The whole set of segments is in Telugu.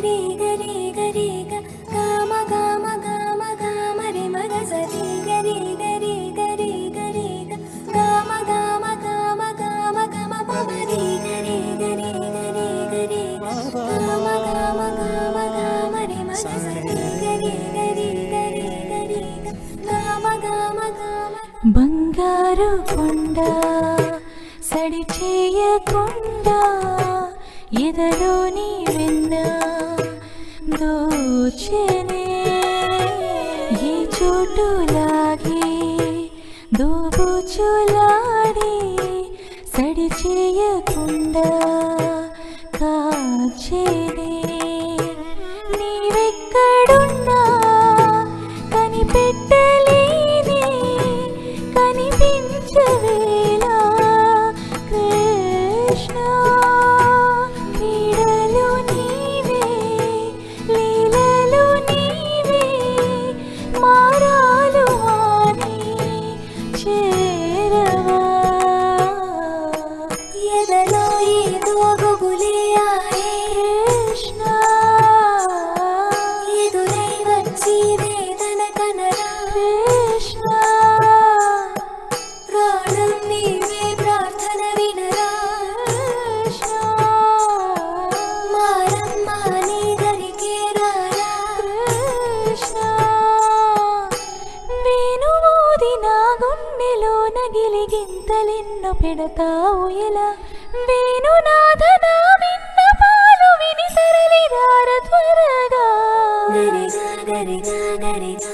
रे गरे गरे ग गाम गाम गाम गाम रे मग सरे गरे गरे गरे गरे ग गाम गाम गाम गाम गम पम रे गरे गरे गरे गरे ग गाम गाम गाम गाम रे मग सरे गरे गरे गरे गरे ग गाम गाम गाम బంగారు కొండ సడి చేయకుండా ఎదలోని వెన్న దోచెనే ఈ చోటులాగే దోబుచులాడి సడి చేయకుండా కాచేనే నీవెక్కడున్నా కనిపెట్టలేని కనిపించవేలా కృష్ణ క్రీడలు నీవే లీలలు నీవే మారాలు అని చేరవా ఎదలో ఏదో గుబులే ఆయే కృష్ణ ఎదురై వచ్చి వేదన కనరా కృష్ణ ప్రాణం నీవే ప్రార్థన వినరా కృష్ణ మారమ్మ నీ దరికే రారా కృష్ణ వేణువూది నా గుండెలో నగిలి గింతలెన్నో పెడతావు ఎలా వేణునాథ నా విన్నపాలు విని తరలిరార త్వరగా గరిగా గరిగా గరిగా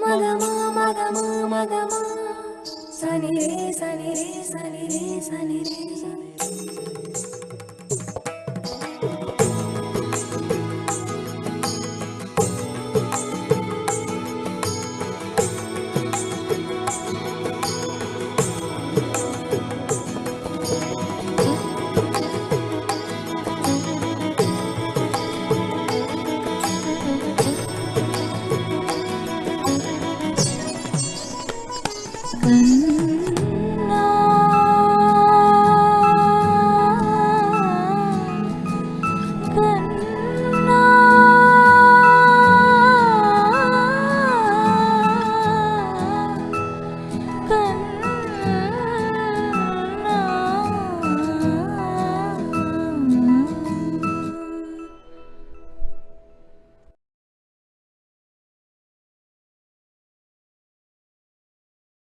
మగమా మగమా మగమా సని రే సని రే సని రే సని రే సని